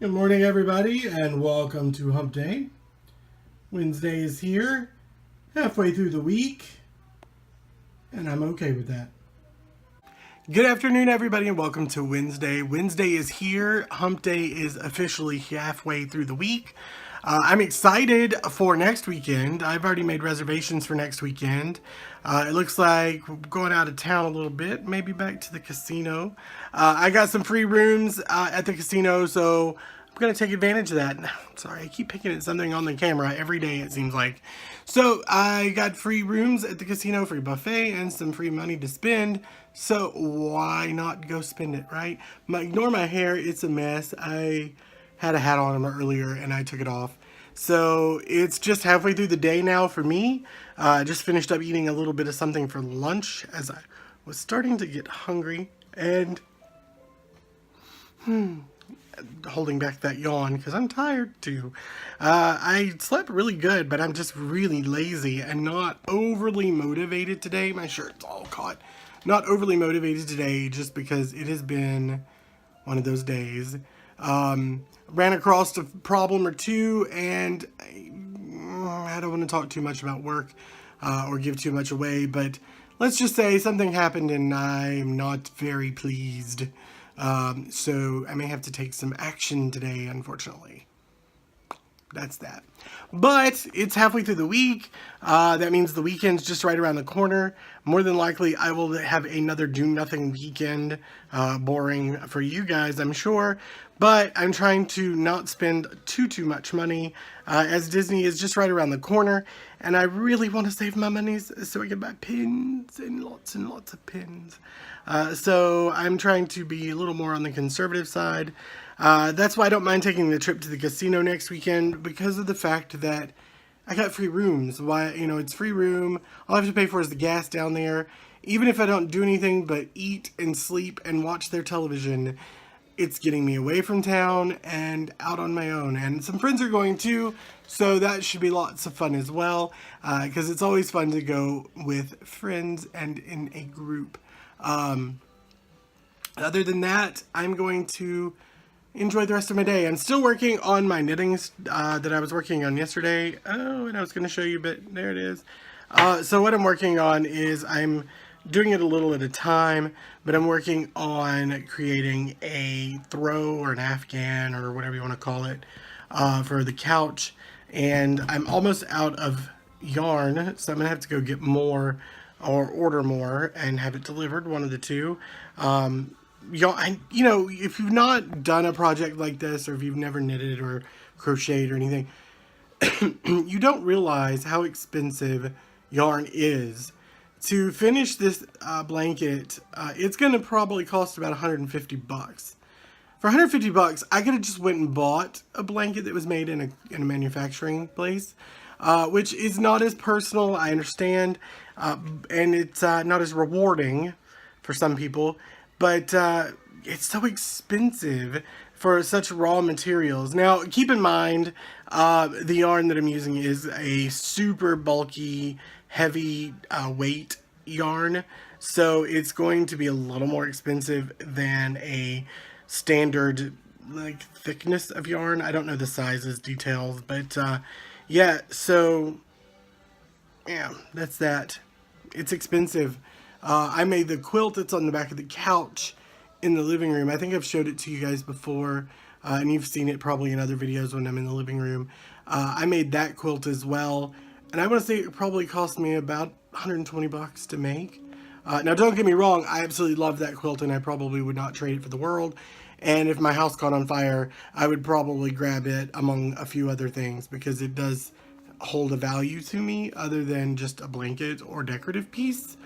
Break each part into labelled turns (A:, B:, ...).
A: Good morning, everybody, and welcome to Hump Day. Wednesday is here, halfway through the week, and I'm okay with that. Good afternoon, everybody, and welcome to Wednesday. Wednesday is here. Hump Day is officially halfway through the week. I'm excited for next weekend. I've already made reservations for next weekend. It looks like we're going out of town a little bit, maybe back to the casino. I got some free rooms at the casino, so I'm going to take advantage of that. Sorry, I keep picking at something on the camera every day, it seems like. So I got free rooms at the casino, free buffet, and some free money to spend. So why not go spend it, right? Ignore my hair, it's a mess. I had a hat on earlier and I took it off. So it's just halfway through the day now for me. I just finished up eating a little bit of something for lunch as I was starting to get hungry and holding back that yawn because I'm tired too. I slept really good, but I'm just really lazy and not overly motivated today. My shirt's all caught. Not overly motivated today just because it has been one of those days. Ran across a problem or two, and I don't want to talk too much about work or give too much away, but let's just say something happened and I'm not very pleased. So I may have to take some action today, unfortunately. That's that. But it's halfway through the week. That means the weekend's just right around the corner. More than likely, I will have another do-nothing weekend. Boring for you guys, I'm sure. But I'm trying to not spend too much money, as Disney is just right around the corner. And I really want to save my money so I can buy pins and lots of pins. So I'm trying to be a little more on the conservative side. That's why I don't mind taking the trip to the casino next weekend, because of the fact that I got free rooms. Why, it's free room. All I have to pay for is the gas down there. Even if I don't do anything but eat and sleep and watch their television, it's getting me away from town and out on my own. And some friends are going too, so that should be lots of fun as well, because it's always fun to go with friends and in a group. Other than that, I'm going to enjoy the rest of my day. I'm still working on my knitting that I was working on yesterday. Oh, and I was going to show you, but there it is. So what I'm working on is I'm doing it a little at a time, but I'm working on creating a throw or an afghan or whatever you want to call it for the couch. And I'm almost out of yarn, so I'm going to have to go get more or order more and have it delivered, one of the two. If you've not done a project like this, or if you've never knitted or crocheted or anything, you don't realize how expensive yarn is. To finish this blanket, it's going to probably cost about 150 bucks. For 150 bucks, I could have just went and bought a blanket that was made in a manufacturing place, which is not as personal, I understand, and it's not as rewarding for some people, but it's so expensive for such raw materials. Now, keep in mind, the yarn that I'm using is a super bulky, heavy weight yarn, so it's going to be a little more expensive than a standard thickness of yarn. I don't know the sizes, details, but yeah, so yeah, that's that. It's expensive. I made the quilt that's on the back of the couch in the living room. I think I've showed it to you guys before, and you've seen it probably in other videos when I'm in the living room. I made that quilt as well, and I want to say it probably cost me about 120 bucks to make. Now, don't get me wrong, I absolutely love that quilt, and I probably would not trade it for the world. And if my house caught on fire, I would probably grab it among a few other things, because it does hold a value to me other than just a blanket or decorative piece.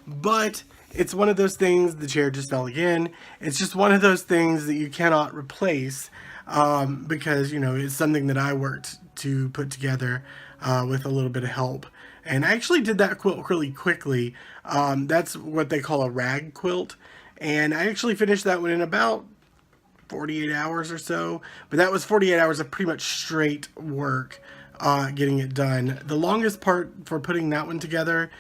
A: But it's one of those things, the chair just fell again, it's just one of those things that you cannot replace, because, it's something that I worked to put together with a little bit of help. And I actually did that quilt really quickly. That's what they call a rag quilt. And I actually finished that one in about 48 hours or so. But that was 48 hours of pretty much straight work getting it done. The longest part for putting that one together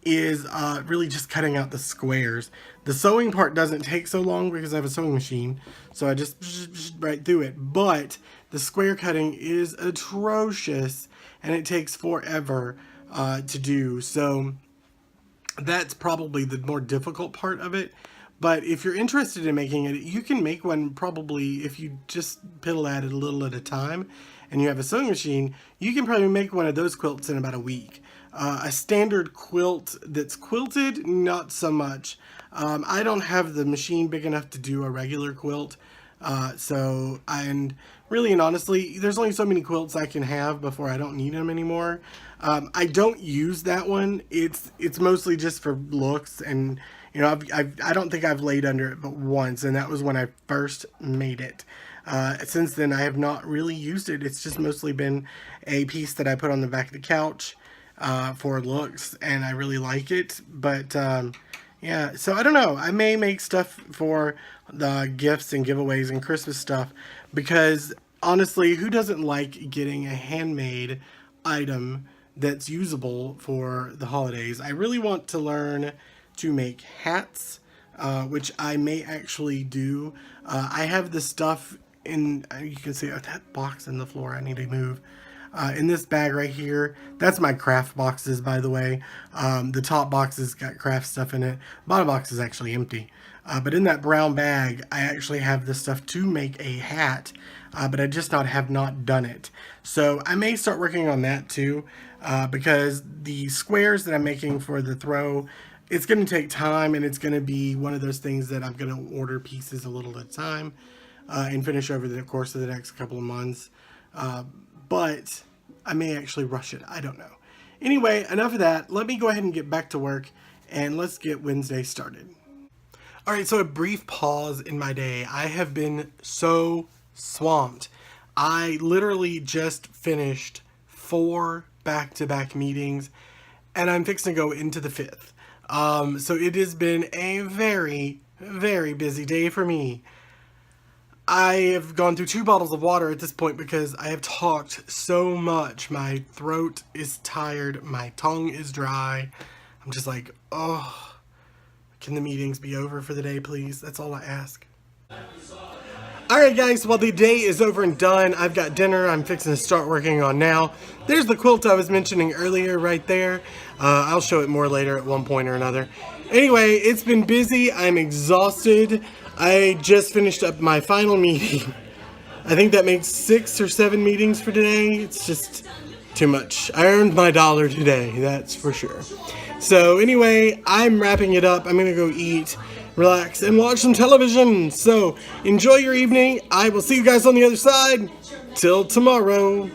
A: is really just cutting out the squares. The sewing part doesn't take so long because I have a sewing machine. So I just right through it. But the square cutting is atrocious, and it takes forever to do. So that's probably the more difficult part of it. But if you're interested in making it, you can make one probably if you just piddle at it a little at a time and you have a sewing machine, you can probably make one of those quilts in about a week. A standard quilt that's quilted, not so much. I don't have the machine big enough to do a regular quilt. And really and honestly, there's only so many quilts I can have before I don't need them anymore. I don't use that one. It's mostly just for looks, and you know, I don't think I've laid under it but once, and that was when I first made it. Since then, I have not really used it. It's just mostly been a piece that I put on the back of the couch for looks, and I really like it. But yeah, so I don't know. I may make stuff for the gifts and giveaways and Christmas stuff, because honestly, who doesn't like getting a handmade item that's usable for the holidays? I really want to learn to make hats, which I may actually do. I have the stuff in, you can see that box in the floor I need to move. In this bag right here, that's my craft boxes, by the way. The top box has got craft stuff in it. The bottom box is actually empty. But in that brown bag, I actually have the stuff to make a hat, but I just have not done it. So I may start working on that too, because the squares that I'm making for the throw, it's going to take time, and it's going to be one of those things that I'm going to order pieces a little at a time and finish over the course of the next couple of months. But I may actually rush it. I don't know. Anyway, enough of that. Let me go ahead and get back to work, and let's get Wednesday started. All right, so a brief pause in my day. I have been so swamped. I literally just finished 4 back-to-back meetings, and I'm fixing to go into the 5th. So it has been a very, very busy day for me. I have gone through 2 bottles of water at this point because I have talked so much. My throat is tired. My tongue is dry. I'm just like, oh, can the meetings be over for the day, please? That's all I ask. Alright guys, well the day is over and done. I've got dinner I'm fixing to start working on now. There's the quilt I was mentioning earlier right there. I'll show it more later at one point or another. Anyway, it's been busy. I'm exhausted. I just finished up my final meeting. I think that makes 6 or 7 meetings for today. It's just too much. I earned my $1 today, that's for sure. So anyway, I'm wrapping it up. I'm gonna go eat, relax, and watch some television. So enjoy your evening. I will see you guys on the other side. Till tomorrow.